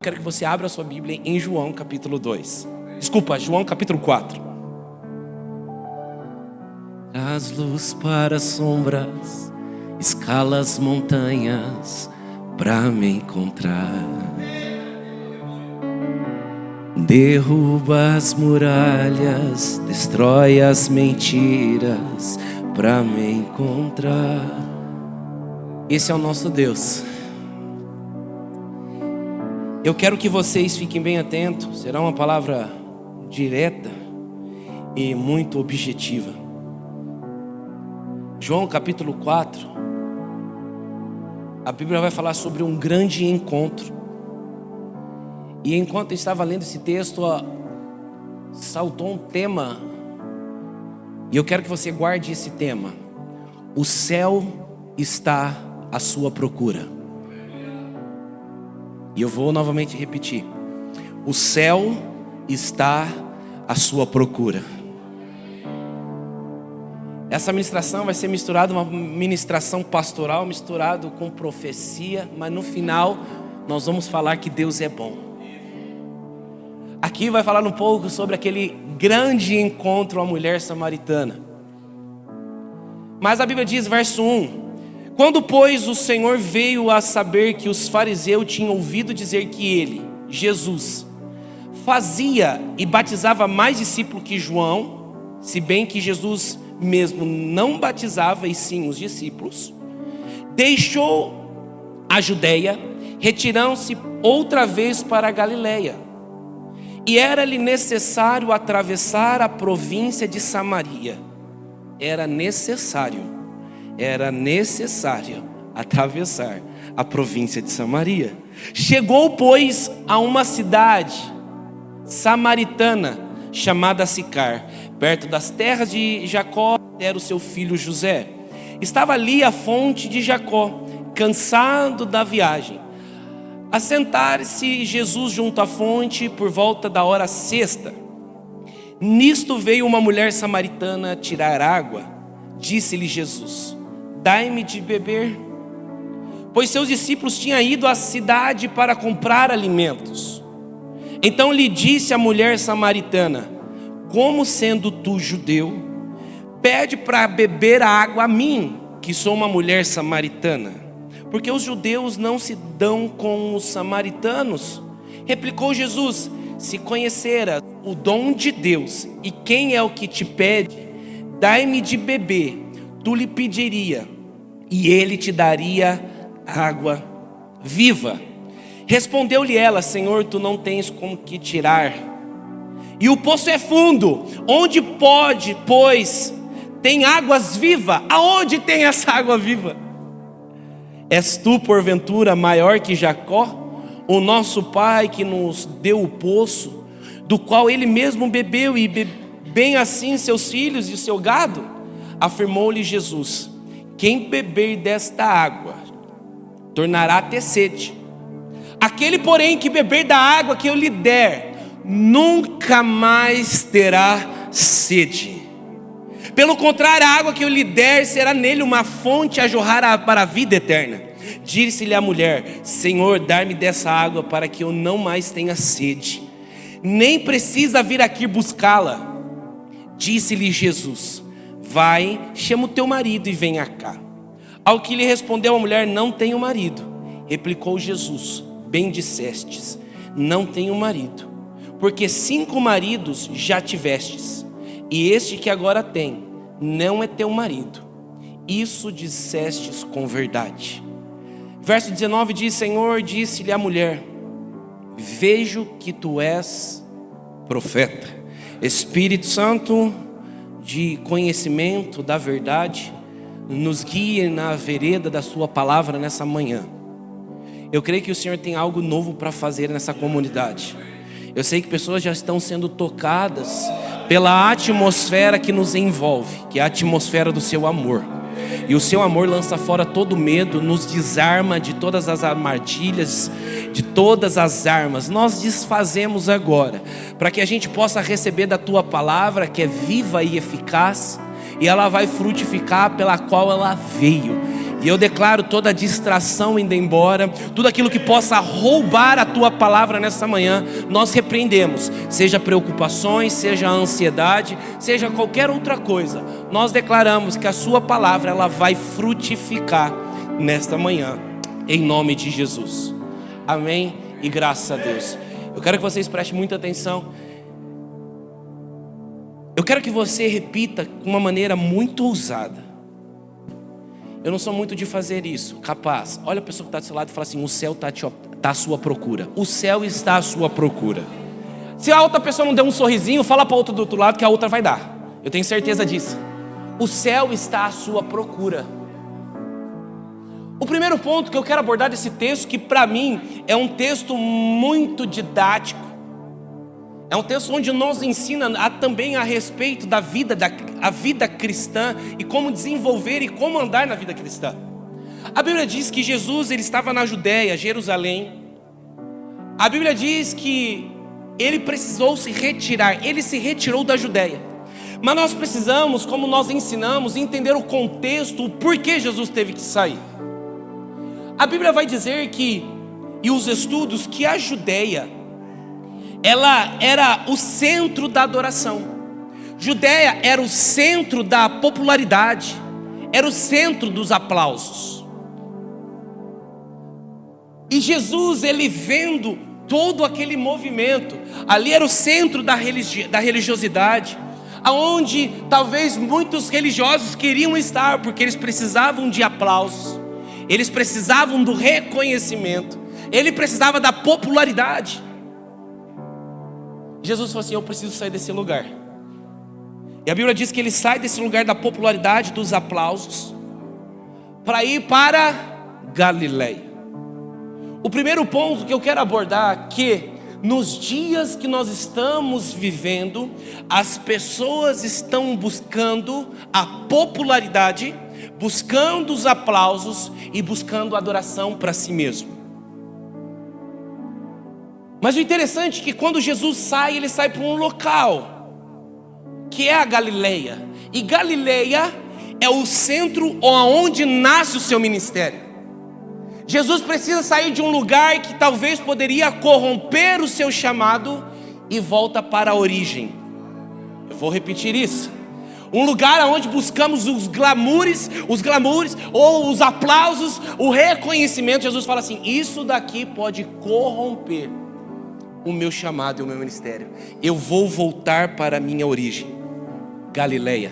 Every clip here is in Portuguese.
Quero que você abra a sua Bíblia em João capítulo 2. Desculpa, João capítulo 4. Traz luz para as sombras, escala as montanhas para me encontrar. Derruba as muralhas, destrói as mentiras para me encontrar. Esse é o nosso Deus. Eu quero que vocês fiquem bem atentos. Será uma palavra direta e muito objetiva. João capítulo 4. A Bíblia vai falar sobre um grande encontro. E enquanto eu estava lendo esse texto, saltou um tema. E eu quero que você guarde esse tema. O céu está à sua procura. E eu vou novamente repetir. O céu está à sua procura. Essa ministração vai ser misturada, uma ministração pastoral, misturado com profecia. Mas no final, nós vamos falar que Deus é bom. Aqui vai falar um pouco sobre aquele grande encontro à mulher samaritana. Mas a Bíblia diz, verso 1. Quando, pois, o Senhor veio a saber que os fariseus tinham ouvido dizer que ele, Jesus, fazia e batizava mais discípulos que João, se bem que Jesus mesmo não batizava, e sim os discípulos, deixou a Judeia, retirando-se outra vez para a Galileia. E era-lhe necessário atravessar a província de Samaria. Era necessário atravessar a província de Samaria. Chegou, pois, a uma cidade samaritana chamada Sicar, perto das terras de Jacó, era o seu filho José. Estava ali a fonte de Jacó, cansado da viagem. Assentar-se Jesus junto à fonte por volta da hora sexta. Nisto veio uma mulher samaritana tirar água. Disse-lhe Jesus: dai-me de beber. Pois seus discípulos tinham ido à cidade para comprar alimentos. Então lhe disse a mulher samaritana: como sendo tu judeu, pede para beber a água a mim, que sou uma mulher samaritana? Porque os judeus não se dão com os samaritanos. Replicou Jesus: se conheceras o dom de Deus, e quem é o que te pede, dai-me de beber, tu lhe pediria, e ele te daria água viva. Respondeu-lhe ela: Senhor, tu não tens como que tirar, e o poço é fundo. Onde pode, pois, tem águas vivas? Aonde tem essa água viva? És tu, porventura, maior que Jacó, o nosso pai, que nos deu o poço, do qual ele mesmo bebeu, e bem assim seus filhos e seu gado? Afirmou-lhe Jesus: quem beber desta água tornará a ter sede. Aquele, porém, que beber da água que eu lhe der, nunca mais terá sede. Pelo contrário, a água que eu lhe der será nele uma fonte a jorrar para a vida eterna. Disse-lhe a mulher: Senhor, dá-me dessa água para que eu não mais tenha sede, nem precisa vir aqui buscá-la. Disse-lhe Jesus: vai, chama o teu marido e venha cá. Ao que lhe respondeu a mulher: não tenho marido. Replicou Jesus: bem dissestes, não tenho marido, porque 5 maridos já tivestes, e este que agora tem não é teu marido. Isso dissestes com verdade. Verso 19 diz: Senhor, disse-lhe a mulher: vejo que tu és profeta. Espírito Santo de conhecimento da verdade, nos guie na vereda da sua palavra nessa manhã. Eu creio que o Senhor tem algo novo para fazer nessa comunidade. Eu sei que pessoas já estão sendo tocadas pela atmosfera que nos envolve, que é a atmosfera do seu amor. E o seu amor lança fora todo medo, nos desarma de todas as armadilhas, de todas as armas. Nós desfazemos agora, para que a gente possa receber da tua palavra, que é viva e eficaz, e ela vai frutificar pela qual ela veio. E eu declaro toda distração indo embora, tudo aquilo que possa roubar a tua palavra nessa manhã, nós repreendemos. Seja preocupações, seja ansiedade, seja qualquer outra coisa. Nós declaramos que a sua palavra, ela vai frutificar nesta manhã, em nome de Jesus. Amém e graças a Deus. Eu quero que vocês prestem muita atenção. Eu quero que você repita de uma maneira muito ousada. Eu não sou muito de fazer isso, capaz. Olha a pessoa que está do seu lado e fala assim: o céu está à sua procura. O céu está à sua procura. Se a outra pessoa não der um sorrisinho, fala para a outra do outro lado que a outra vai dar. Eu tenho certeza disso. O céu está à sua procura. O primeiro ponto que eu quero abordar desse texto, que para mim é um texto muito didático, é um texto onde nos ensina também a respeito da vida, a vida cristã e como desenvolver e como andar na vida cristã. A Bíblia diz que Jesus ele estava na Judéia, Jerusalém. A Bíblia diz que ele precisou se retirar, ele se retirou da Judéia. Mas nós precisamos, como nós ensinamos, entender o contexto, o porquê Jesus teve que sair. A Bíblia vai dizer que, e os estudos, que a Judéia, ela era o centro da adoração. Judéia era o centro da popularidade, era o centro dos aplausos. E Jesus, ele vendo todo aquele movimento, ali era o centro da religiosidade, aonde talvez muitos religiosos queriam estar, porque eles precisavam de aplausos, eles precisavam do reconhecimento, ele precisava da popularidade. Jesus falou assim: eu preciso sair desse lugar. E a Bíblia diz que ele sai desse lugar da popularidade, dos aplausos, para ir para Galileia. O primeiro ponto que eu quero abordar é que nos dias que nós estamos vivendo, as pessoas estão buscando a popularidade, buscando os aplausos e buscando adoração para si mesmo. Mas o interessante é que quando Jesus sai, ele sai para um local, que é a Galileia. E Galileia é o centro onde nasce o seu ministério. Jesus precisa sair de um lugar que talvez poderia corromper o seu chamado e volta para a origem. Eu vou repetir isso. Um lugar onde buscamos os glamours ou os aplausos, o reconhecimento. Jesus fala assim: isso daqui pode corromper o meu chamado e o meu ministério. Eu vou voltar para a minha origem, Galileia,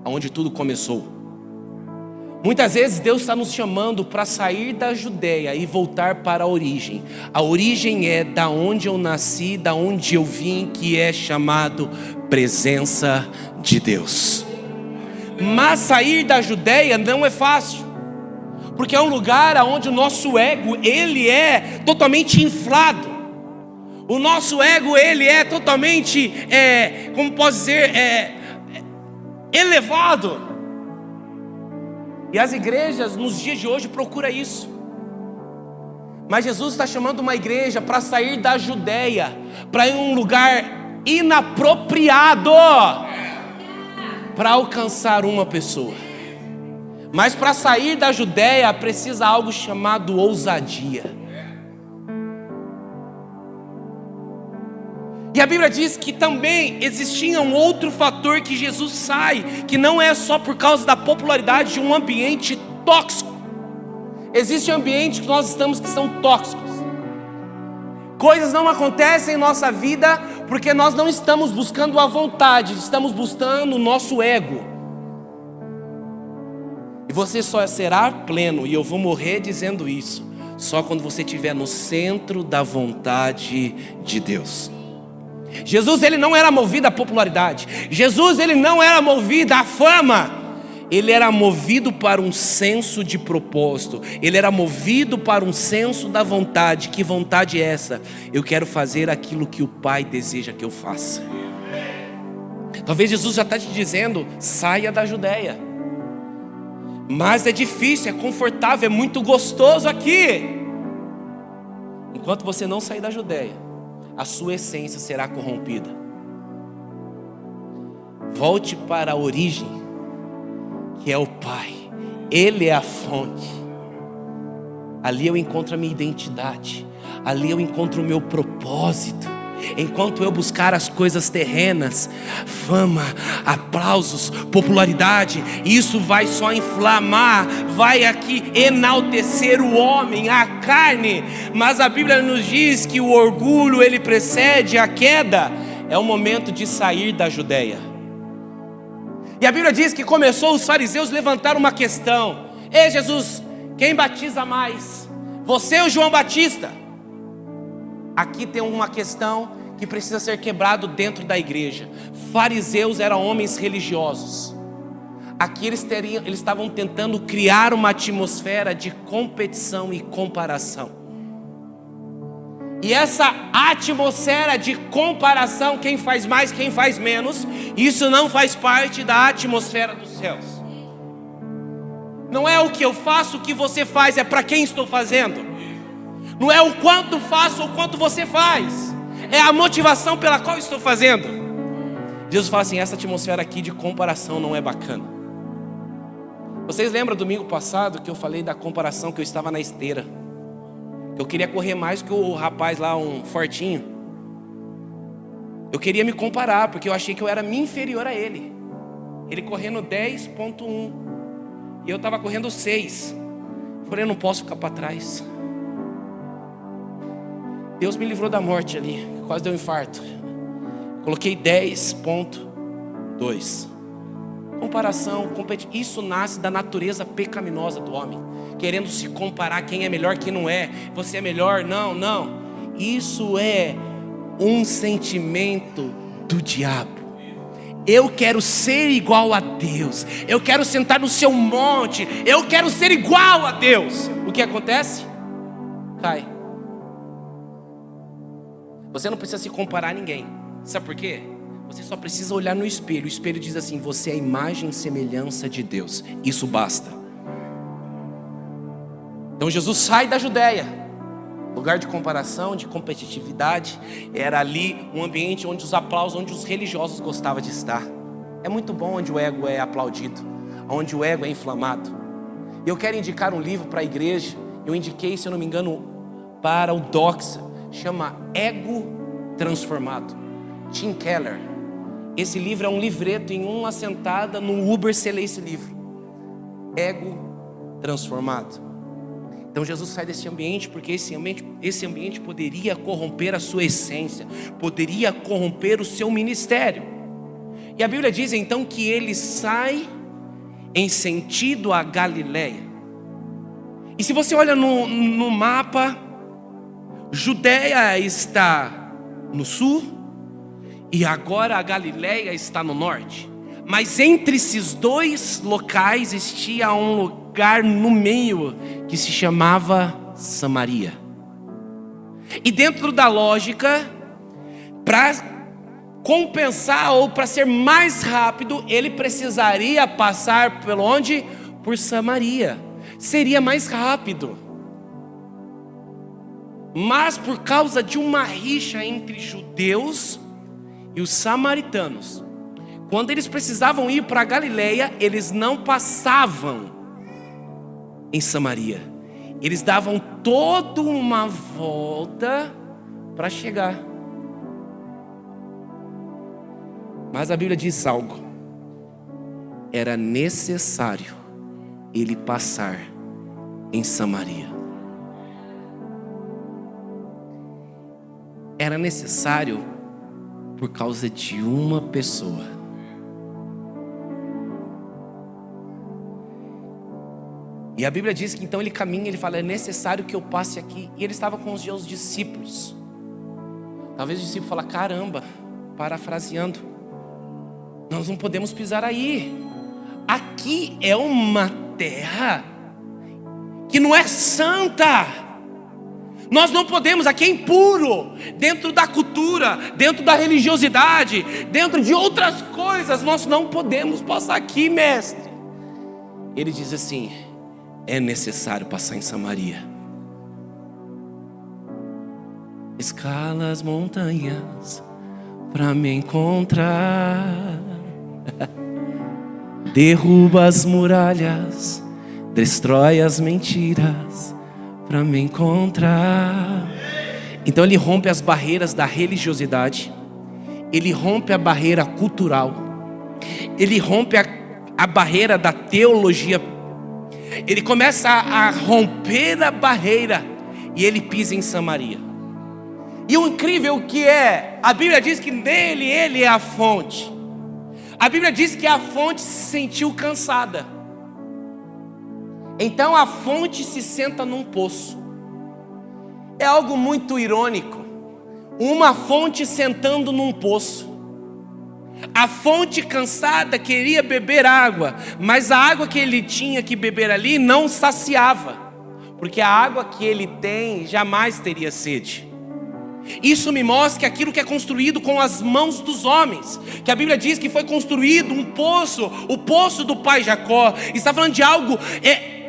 onde tudo começou. Muitas vezes Deus está nos chamando para sair da Judéia e voltar para a origem. A origem é da onde eu nasci, da onde eu vim, que é chamado presença de Deus. Mas sair da Judéia não é fácil, porque é um lugar onde o nosso ego ele é totalmente inflado. O nosso ego ele é totalmente, como posso dizer, elevado. E as igrejas nos dias de hoje procuram isso. Mas Jesus está chamando uma igreja para sair da Judéia, para ir em um lugar inapropriado, para alcançar uma pessoa. Mas para sair da Judéia precisa algo chamado ousadia. E a Bíblia diz que também existia um outro fator que Jesus sai, que não é só por causa da popularidade de um ambiente tóxico. Existe um ambiente que nós estamos que são tóxicos. Coisas não acontecem em nossa vida porque nós não estamos buscando a vontade, estamos buscando o nosso ego. E você só será pleno, e eu vou morrer dizendo isso, só quando você estiver no centro da vontade de Deus. Jesus ele não era movido à popularidade. Jesus ele não era movido à fama. Ele era movido para um senso de propósito. Ele era movido para um senso da vontade. Que vontade é essa? Eu quero fazer aquilo que o Pai deseja que eu faça. Talvez Jesus já está te dizendo: saia da Judéia. Mas é difícil, é confortável, é muito gostoso aqui. Enquanto você não sair da Judéia, a sua essência será corrompida. Volte para a origem, que é o Pai, Ele é a fonte. Ali eu encontro a minha identidade. Ali eu encontro o meu propósito. Enquanto eu buscar as coisas terrenas, fama, aplausos, popularidade, isso vai só inflamar, vai aqui enaltecer o homem, a carne. Mas a Bíblia nos diz que o orgulho, ele precede a queda. É o momento de sair da Judeia. E a Bíblia diz que começou os fariseus levantar uma questão: ei Jesus, quem batiza mais? Você ou João Batista? Aqui tem uma questão que precisa ser quebrado dentro da igreja. Fariseus eram homens religiosos. Aqui eles estavam tentando criar uma atmosfera de competição e comparação. E essa atmosfera de comparação, quem faz mais, quem faz menos, isso não faz parte da atmosfera dos céus. Não é o que eu faço, o que você faz, é para quem estou fazendo. Não é o quanto faço ou quanto você faz, é a motivação pela qual estou fazendo. Jesus fala assim: essa atmosfera aqui de comparação não é bacana. Vocês lembram domingo passado que eu falei da comparação, que eu estava na esteira, que eu queria correr mais que o rapaz lá, um fortinho. Eu queria me comparar, porque eu achei que eu era inferior a ele. Ele correndo 10.1 e eu estava correndo 6. Eu falei: eu não posso ficar para trás. Deus me livrou da morte ali, quase deu um infarto. Coloquei 10.2. Comparação, isso nasce da natureza pecaminosa do homem, querendo se comparar, quem é melhor, quem não é. Você é melhor, não. Isso é um sentimento do diabo. Eu quero ser igual a Deus, eu quero sentar no seu monte, eu quero ser igual a Deus. O que acontece? Cai. Você não precisa se comparar a ninguém. Sabe por quê? Você só precisa olhar no espelho. O espelho diz assim: você é a imagem e semelhança de Deus. Isso basta. Então Jesus sai da Judeia, lugar de comparação, de competitividade. Era ali um ambiente onde os aplausos, onde os religiosos gostavam de estar. É muito bom onde o ego é aplaudido, onde o ego é inflamado. Eu quero indicar um livro para a igreja. Eu indiquei, se eu não me engano, para o Doxa. Chama Ego Transformado, Tim Keller. Esse livro é um livreto, em uma sentada no Uber você lê esse livro. Ego Transformado. Então Jesus sai desse ambiente, porque esse ambiente poderia corromper a sua essência, poderia corromper o seu ministério. E a Bíblia diz então que ele sai em sentido a Galileia. E se você olha no mapa, Judeia está no sul e agora a Galileia está no norte. Mas entre esses dois locais existia um lugar no meio que se chamava Samaria. E dentro da lógica, para compensar ou para ser mais rápido, ele precisaria passar por onde? Por Samaria. Seria mais rápido. Mas por causa de uma rixa entre judeus e os samaritanos, quando eles precisavam ir para a Galileia, eles não passavam em Samaria. Eles davam toda uma volta para chegar. Mas a Bíblia diz algo: era necessário ele passar em Samaria. Era necessário por causa de uma pessoa. E a Bíblia diz que então ele caminha, ele fala: é necessário que eu passe aqui. E ele estava com os seus discípulos. Talvez o discípulo fala: caramba, parafraseando, nós não podemos pisar aí. Aqui é uma terra que não é santa. Nós não podemos, aqui é impuro. Dentro da cultura, dentro da religiosidade, dentro de outras coisas, nós não podemos passar aqui, mestre. Ele diz assim: é necessário passar em Samaria. Escala as montanhas para me encontrar. Derruba as muralhas destrói as mentiras para me encontrar. Então ele rompe as barreiras da religiosidade, ele rompe a barreira cultural, ele rompe a barreira da teologia, ele começa a romper a barreira e ele pisa em Samaria. E o incrível que é, a Bíblia diz que nele ele é a fonte. A Bíblia diz que a fonte se sentiu cansada. Então a fonte se senta num poço. É algo muito irônico. Uma fonte sentando num poço. A fonte cansada queria beber água, mas a água que ele tinha que beber ali não saciava, porque a água que ele tem jamais teria sede. Isso me mostra que aquilo que é construído com as mãos dos homens, que a Bíblia diz que foi construído um poço, o poço do pai Jacó, está falando de algo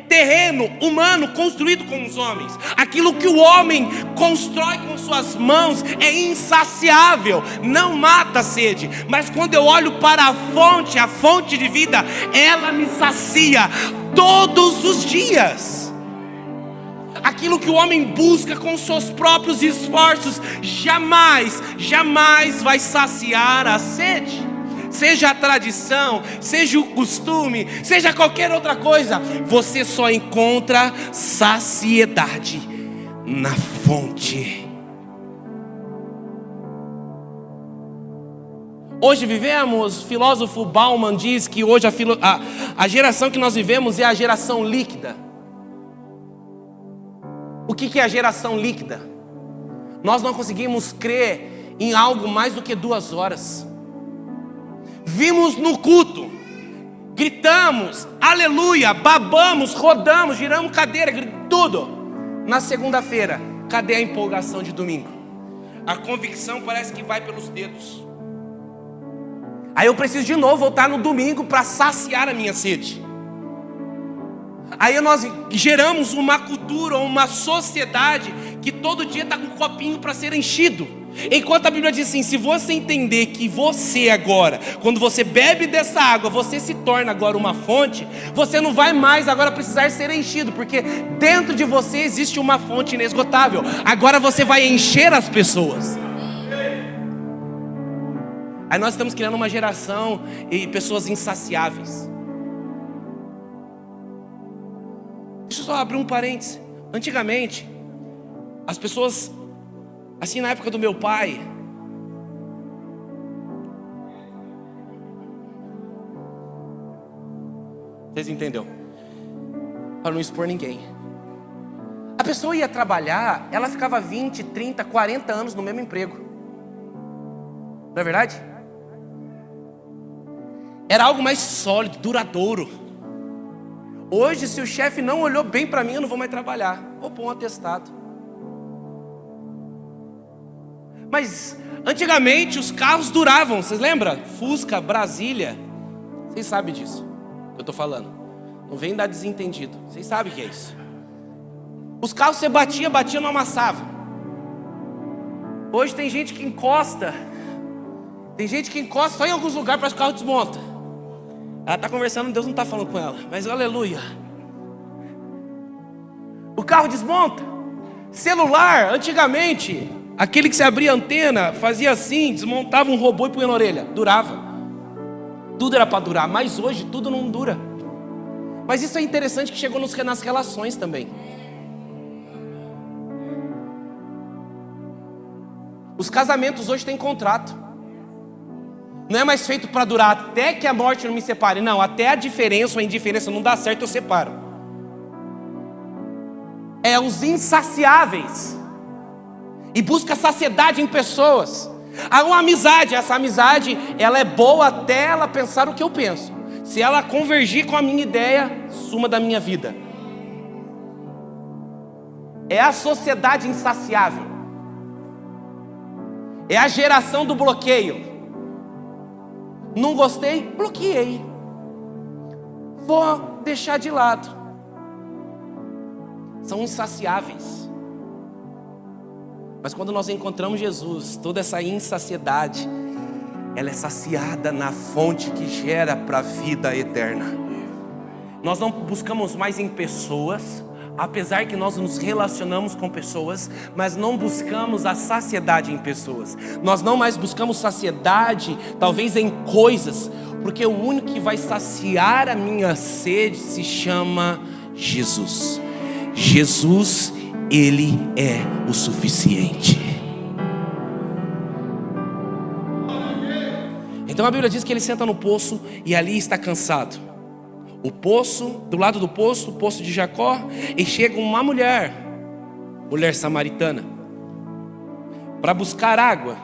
terreno, humano, construído com os homens. Aquilo que o homem constrói com suas mãos é insaciável, não mata a sede. Mas quando eu olho para a fonte de vida, ela me sacia todos os dias. Aquilo que o homem busca com seus próprios esforços jamais vai saciar a sede. Seja a tradição, seja o costume, seja qualquer outra coisa, você só encontra saciedade na fonte. Hoje vivemos, o filósofo Bauman diz que hoje a geração que nós vivemos é a geração líquida. O que é a geração líquida? Nós não conseguimos crer em algo mais do que 2 horas. Vimos no culto, gritamos, aleluia, babamos, rodamos, giramos cadeira, tudo. Na segunda-feira, cadê a empolgação de domingo? A convicção parece que vai pelos dedos. Aí eu preciso de novo voltar no domingo para saciar a minha sede. Aí nós geramos uma cultura, uma sociedade que todo dia está com um copinho para ser enchido. Enquanto a Bíblia diz assim, se você entender que você agora, quando você bebe dessa água, você se torna agora uma fonte, você não vai mais agora precisar ser enchido, porque dentro de você existe uma fonte inesgotável. Agora você vai encher as pessoas. Aí nós estamos criando uma geração e pessoas insaciáveis. Deixa eu só abrir um parêntese. Antigamente, as pessoas, assim na época do meu pai, vocês entenderam? Para não expor ninguém. A pessoa ia trabalhar, ela ficava 20, 30, 40 anos no mesmo emprego. Não é verdade? Era algo mais sólido, duradouro. Hoje, se o chefe não olhou bem para mim, eu não vou mais trabalhar. Vou pôr um atestado. Mas, antigamente, os carros duravam. Vocês lembram? Fusca, Brasília. Vocês sabem disso que eu estou falando. Não vem dar desentendido. Vocês sabem o que é isso. Os carros você batia, não amassava. Hoje tem gente que encosta. Tem gente que encosta só em alguns lugares para que o carro desmonta. Ela está conversando, Deus não está falando com ela. Mas aleluia. O carro desmonta. Celular, antigamente, aquele que se abria a antena, fazia assim, desmontava um robô e punha na orelha. Durava. Tudo era para durar, mas hoje tudo não dura. Mas isso é interessante que chegou nas relações também. Os casamentos hoje têm contrato. Não é mais feito para durar até que a morte não me separe. Não, até a diferença ou a indiferença não dá certo, eu separo. É os insaciáveis. E busca saciedade em pessoas. Há uma amizade, essa amizade, ela é boa até ela pensar o que eu penso. Se ela convergir com a minha ideia, suma da minha vida. É a sociedade insaciável. É a geração do bloqueio. Não gostei? Bloqueei. Vou deixar de lado. São insaciáveis. Mas quando nós encontramos Jesus, toda essa insaciedade, ela é saciada na fonte que gera para a vida eterna. Nós não buscamos mais em pessoas, apesar que nós nos relacionamos com pessoas, mas não buscamos a saciedade em pessoas. Nós não mais buscamos saciedade, talvez em coisas, porque o único que vai saciar a minha sede se chama Jesus. Jesus, Ele é o suficiente. Então a Bíblia diz que ele senta no poço e ali está cansado. O poço, do lado do poço, o poço de Jacó, e chega uma mulher samaritana, para buscar água.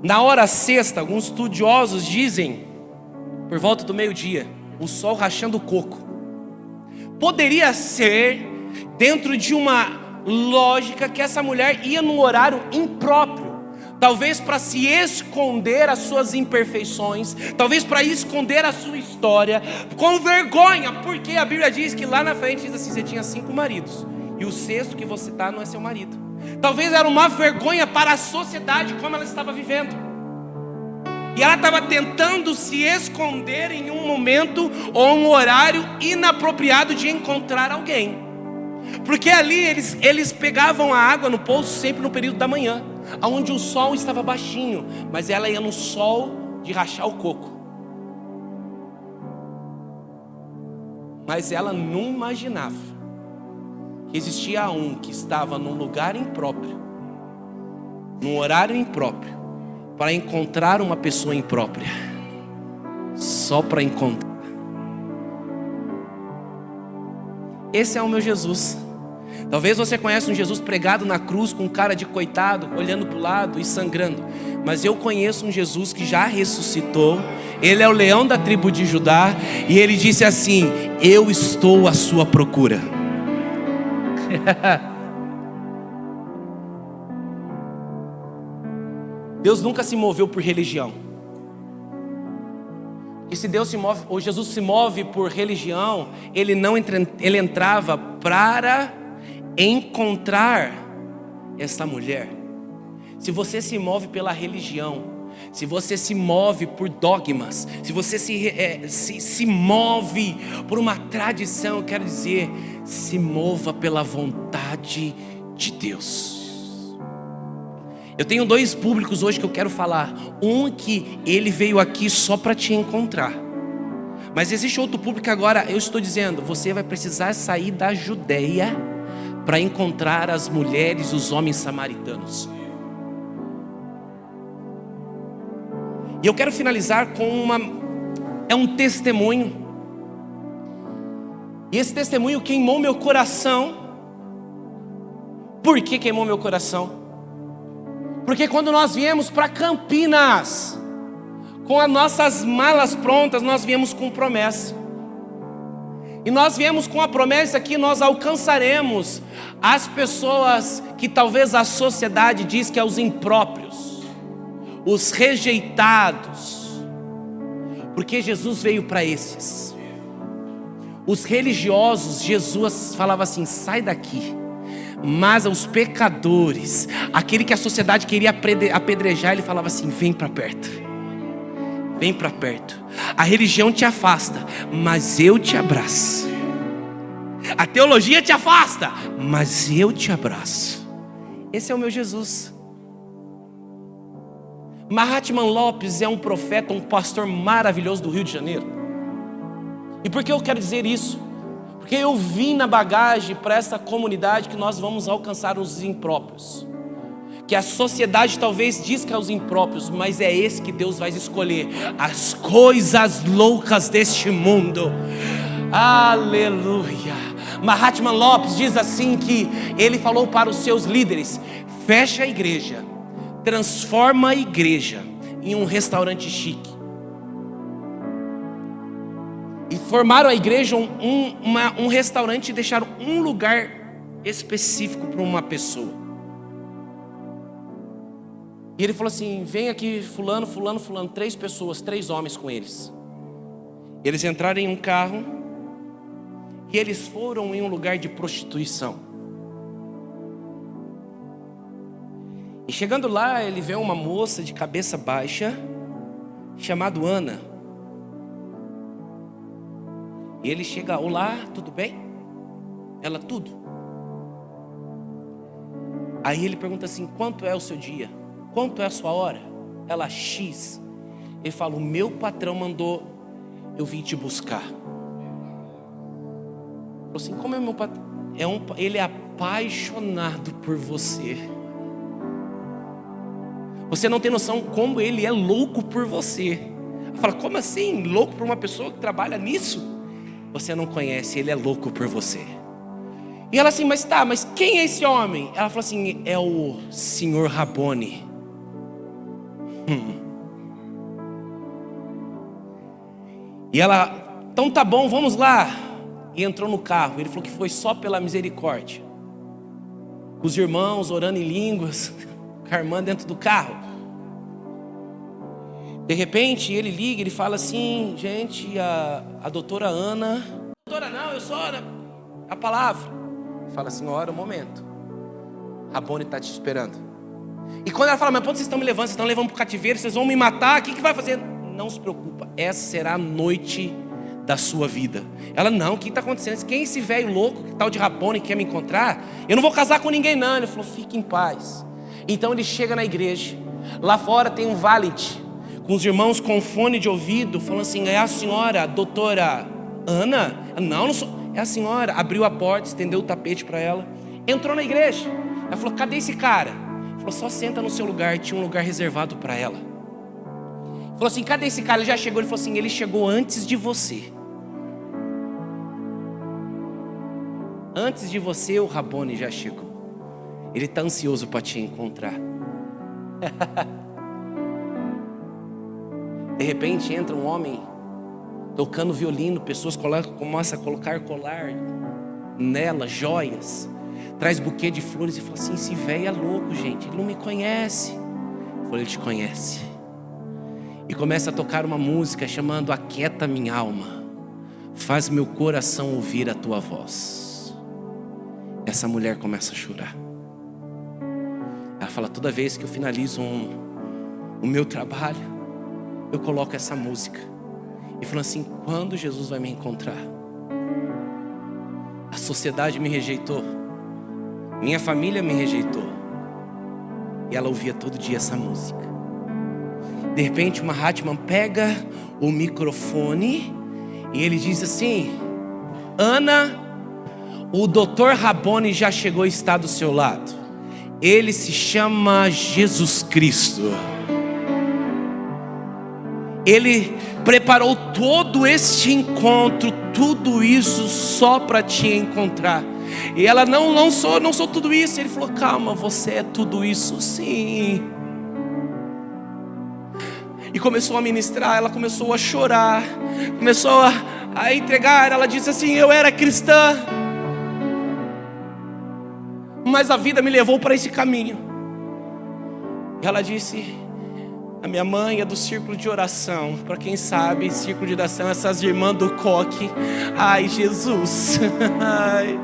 Na hora sexta, alguns estudiosos dizem, por volta do meio-dia, o sol rachando o coco. Poderia ser, dentro de uma lógica, que essa mulher ia num horário impróprio. Talvez para se esconder as suas imperfeições, talvez para esconder a sua história, com vergonha, porque a Bíblia diz que lá na frente diz assim: você tinha 5 maridos, e o sexto que você está não é seu marido. Talvez era uma vergonha para a sociedade como ela estava vivendo, e ela estava tentando se esconder em um momento ou um horário inapropriado de encontrar alguém, porque ali eles pegavam a água no poço sempre no período da manhã, onde o sol estava baixinho, mas ela ia no sol de rachar o coco. Mas ela não imaginava que existia um que estava num lugar impróprio, num horário impróprio, para encontrar uma pessoa imprópria, só para encontrar. Esse é o meu Jesus. Talvez você conheça um Jesus pregado na cruz com cara de coitado, olhando para o lado e sangrando. Mas eu conheço um Jesus que já ressuscitou. Ele é o leão da tribo de Judá. E ele disse assim: eu estou à sua procura. Deus nunca se moveu por religião. E se Deus se move, ou Jesus se move por religião, ele entrava para encontrar essa mulher. Se você se move pela religião, se você se move por dogmas, se você se move por uma tradição, eu quero dizer, se mova pela vontade de Deus. Eu tenho 2 públicos hoje que eu quero falar. Um que ele veio aqui só para te encontrar, mas existe outro público agora. Eu estou dizendo, você vai precisar sair da Judeia para encontrar as mulheres e os homens samaritanos. E eu quero finalizar com um testemunho. E esse testemunho queimou meu coração. Por que queimou meu coração? Porque quando nós viemos para Campinas, com as nossas malas prontas, nós viemos com promessa. E nós viemos com a promessa que nós alcançaremos as pessoas que talvez a sociedade diz que é os impróprios, os rejeitados, porque Jesus veio para esses. Os religiosos, Jesus falava assim: sai daqui. Mas os pecadores, aquele que a sociedade queria apedrejar, ele falava assim: vem para perto, vem para perto. A religião te afasta, mas eu te abraço. A teologia te afasta, mas eu te abraço. Esse é o meu Jesus. Mahatma Lopes é um profeta, um pastor maravilhoso do Rio de Janeiro. E por que eu quero dizer isso? Porque eu vim na bagagem para essa comunidade que nós vamos alcançar os impróprios, que a sociedade talvez diz que é os impróprios, mas é esse que Deus vai escolher, as coisas loucas deste mundo. Aleluia. Mahatma Lopes diz assim, que ele falou para os seus líderes: fecha a igreja, transforma a igreja em um restaurante chique. E formaram a igreja um restaurante e deixaram um lugar específico para uma pessoa. E ele falou assim: vem aqui fulano, fulano, fulano, 3 pessoas, 3 homens com eles. Eles entraram em um carro e eles foram em um lugar de prostituição. E chegando lá, ele vê uma moça de cabeça baixa, chamada Ana. E ele chega, olá, tudo bem? Ela, tudo. Aí ele pergunta assim, quanto é o seu dia? Quanto é a sua hora? Ela, X. Ele fala, o meu patrão mandou eu vim te buscar. Falou assim, como é meu patrão? Ele é apaixonado por você. Você não tem noção como ele é louco por você. Fala, como assim? Louco por uma pessoa que trabalha nisso? Você não conhece, ele é louco por você. E ela assim, mas quem é esse homem? Ela falou assim, é o Senhor Rabone. E ela, então tá bom, vamos lá. E entrou no carro. Ele falou que foi só pela misericórdia. Os irmãos orando em línguas, com a irmã dentro do carro. De repente ele liga, ele fala assim, gente, a doutora Ana. Doutora não, eu sou a palavra. Ele fala assim, ora, um momento. Rabone está te esperando. E quando ela fala, mas onde vocês estão me levando? Vocês estão levando para o cativeiro, vocês vão me matar, o que vai fazer? Não se preocupa, essa será a noite da sua vida. Ela, não, o que está acontecendo? Quem é esse velho louco, que tal de Rabone, que quer me encontrar? Eu não vou casar com ninguém não. Ele falou, fique em paz. Então ele chega na igreja. Lá fora tem um valente, com os irmãos com fone de ouvido, falando assim, é a senhora, a doutora Ana? Não sou. É a senhora. Abriu a porta, estendeu o tapete para ela. Entrou na igreja. Ela falou, cadê esse cara? Ele falou, só senta no seu lugar. Tinha um lugar reservado para ela. Falou assim, cadê esse cara? Ele já chegou. Ele falou assim, ele chegou antes de você. Antes de você, o Rabone já chegou. Ele está ansioso para te encontrar. De repente entra um homem tocando violino, pessoas começam a colocar colar nela, joias, traz buquê de flores e fala assim, esse velho é louco, gente, ele não me conhece. Eu falei, ele te conhece. E começa a tocar uma música chamando Aquieta minha alma, faz meu coração ouvir a tua voz. Essa mulher começa a chorar. Ela fala, toda vez que eu finalizo o meu trabalho, eu coloco essa música. E falando assim, quando Jesus vai me encontrar? A sociedade me rejeitou, minha família me rejeitou. E ela ouvia todo dia essa música. De repente o Mahatma pega o microfone e ele diz assim, Ana, o Dr. Rabone já chegou e está do seu lado. Ele se chama Jesus Cristo. Ele preparou todo este encontro, tudo isso só para te encontrar. E ela, não sou tudo isso. Ele falou, calma, você é tudo isso sim. E começou a ministrar, ela começou a chorar, começou a entregar. Ela disse assim, eu era cristã, mas a vida me levou para esse caminho. E ela disse, a minha mãe é do círculo de oração. Para quem sabe, círculo de oração, essas irmãs do coque. Ai, Jesus. Ai.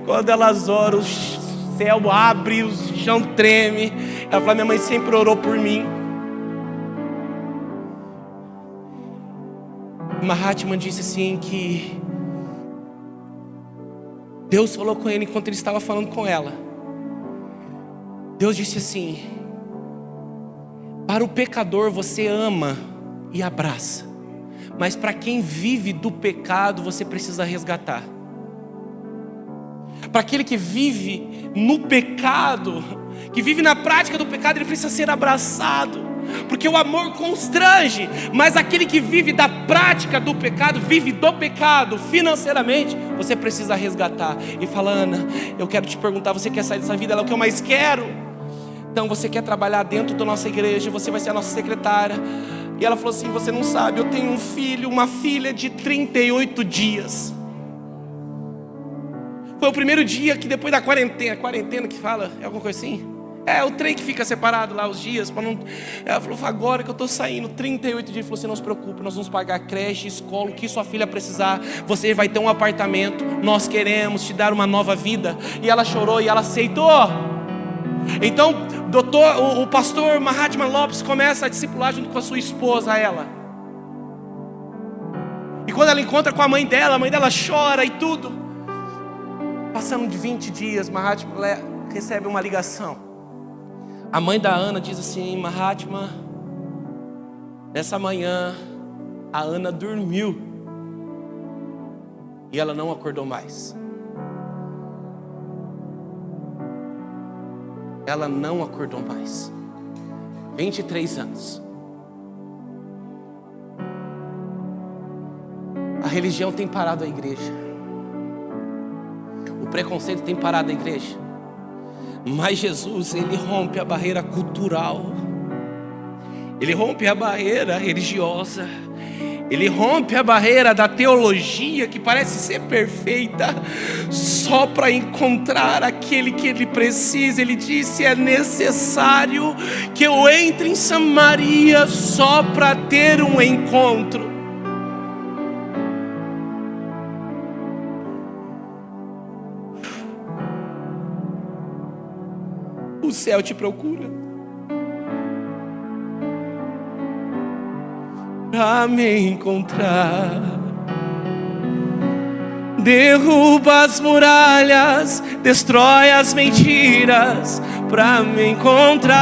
Quando elas oram, o céu abre, o chão treme. Ela fala, minha mãe sempre orou por mim. Mahatma disse assim que Deus falou com ele enquanto ele estava falando com ela. Deus disse assim, para o pecador você ama e abraça, mas para quem vive do pecado você precisa resgatar. Para aquele que vive no pecado, que vive na prática do pecado, ele precisa ser abraçado, porque o amor constrange. Mas aquele que vive da prática do pecado, vive do pecado financeiramente, você precisa resgatar. E fala, Ana, eu quero te perguntar, você quer sair dessa vida? Ela, é o que eu mais quero. Então você quer trabalhar dentro da nossa igreja, você vai ser a nossa secretária. E ela falou assim, você não sabe, eu tenho um filho, uma filha de 38 dias. Foi o primeiro dia que depois da quarentena que fala, é alguma coisa assim? É o trem que fica separado lá os dias para não... Ela falou, agora que eu estou saindo 38 dias. Ele falou assim, não se preocupe, nós vamos pagar creche, escola, o que sua filha precisar. Você vai ter um apartamento, nós queremos te dar uma nova vida. E ela chorou e ela aceitou. Então o pastor Mahatma Lopes começa a discipular junto com a sua esposa, ela. E quando ela encontra com a mãe dela chora e tudo. Passando de 20 dias, Mahatma recebe uma ligação. A mãe da Ana diz assim: Mahatma, nessa manhã a Ana dormiu e ela não acordou mais. Ela não acordou mais. 23 anos. A religião tem parado a igreja. O preconceito tem parado a igreja. Mas Jesus, Ele rompe a barreira cultural. Ele rompe a barreira religiosa. Ele rompe a barreira da teologia que parece ser perfeita, só para encontrar aquele que ele precisa. Ele disse: é necessário que eu entre em Samaria só para ter um encontro. O céu te procura pra me encontrar. Derruba as muralhas, destrói as mentiras pra me encontrar.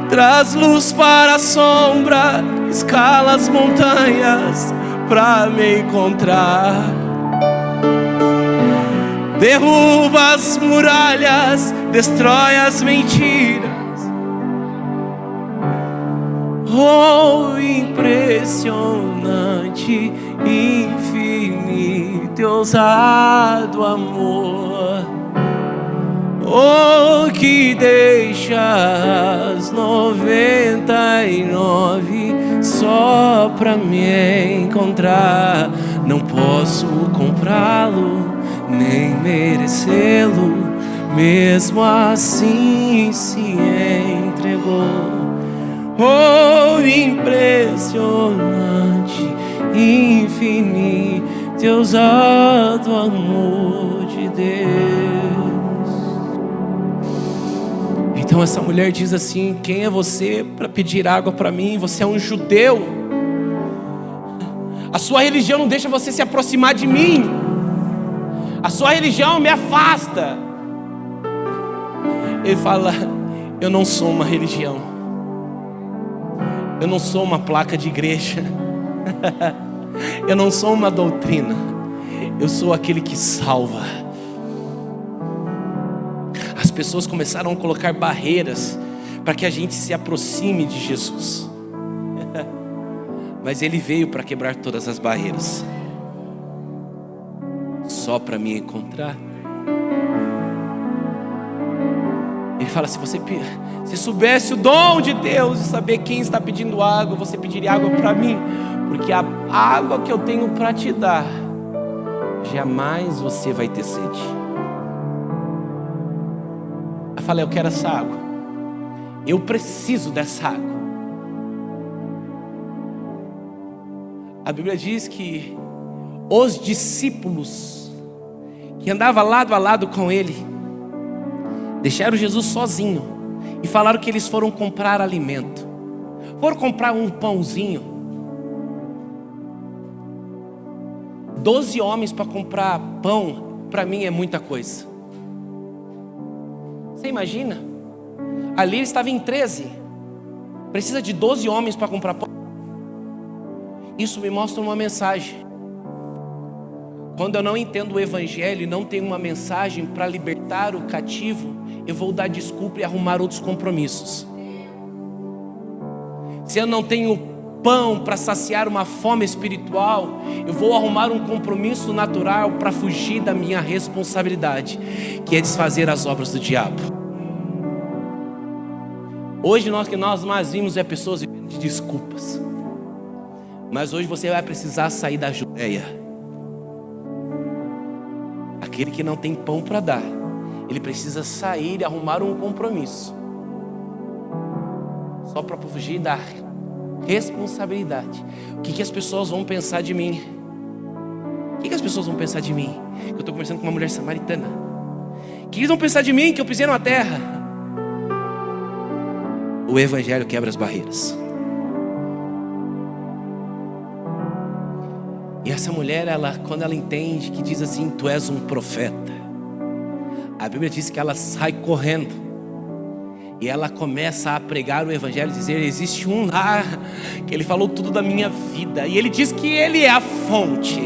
Traz luz para a sombra, escala as montanhas pra me encontrar. Derruba as muralhas, destrói as mentiras. Oh, impressionante, infinito e ousado amor. Oh, que deixa as 99 só pra me encontrar. Não posso comprá-lo, nem merecê-lo, mesmo assim se entregou. Oh, impressionante, infinito e ousado amor de Deus. Então essa mulher diz assim: quem é você para pedir água para mim? Você é um judeu. A sua religião não deixa você se aproximar de mim. A sua religião me afasta. Ele fala: eu não sou uma religião. Eu não sou uma placa de igreja. Eu não sou uma doutrina. Eu sou aquele que salva. As pessoas começaram a colocar barreiras para que a gente se aproxime de Jesus. Mas Ele veio para quebrar todas as barreiras, só para me encontrar. Ele fala: se você soubesse o dom de Deus e saber quem está pedindo água, você pediria água para mim, porque a água que eu tenho para te dar, jamais você vai ter sede. Eu falei: eu quero essa água, eu preciso dessa água. A Bíblia diz que os discípulos que andavam lado a lado com Ele deixaram Jesus sozinho e falaram que eles foram comprar alimento. Foram comprar um pãozinho. 12 homens para comprar pão, para mim é muita coisa. Você imagina? Ali ele estava em 13. Precisa de 12 homens para comprar pão. Isso me mostra uma mensagem. Quando eu não entendo o evangelho e não tenho uma mensagem para libertar o cativo, eu vou dar desculpa e arrumar outros compromissos. Se eu não tenho pão para saciar uma fome espiritual, eu vou arrumar um compromisso natural para fugir da minha responsabilidade, que é desfazer as obras do diabo. Hoje nós mais vimos pessoas vivendo de desculpas. Mas hoje você vai precisar sair da Judeia. Aquele que não tem pão para dar, ele precisa sair e arrumar um compromisso, só para fugir da responsabilidade. O que as pessoas vão pensar de mim? O que as pessoas vão pensar de mim? Que eu estou conversando com uma mulher samaritana. O que eles vão pensar de mim? Que eu pisei numa terra. O evangelho quebra as barreiras. E essa mulher, quando ela entende que diz assim: tu és um profeta, a Bíblia diz que ela sai correndo e ela começa a pregar o evangelho, dizer: existe um lá que ele falou tudo da minha vida, e ele diz que ele é a fonte.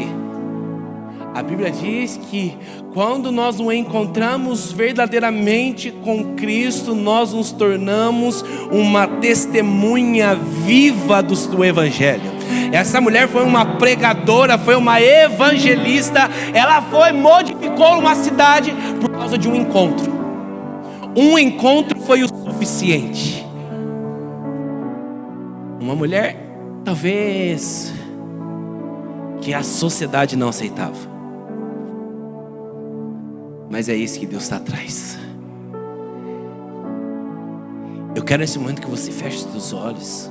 A Bíblia diz que quando nós nos encontramos verdadeiramente com Cristo, nós nos tornamos uma testemunha viva do evangelho. Essa mulher foi uma pregadora, foi uma evangelista. Ela modificou uma cidade por causa de um encontro. Um encontro foi o suficiente. Uma mulher, talvez, que a sociedade não aceitava. Mas é isso que Deus está atrás. Eu quero nesse momento que você feche os seus olhos.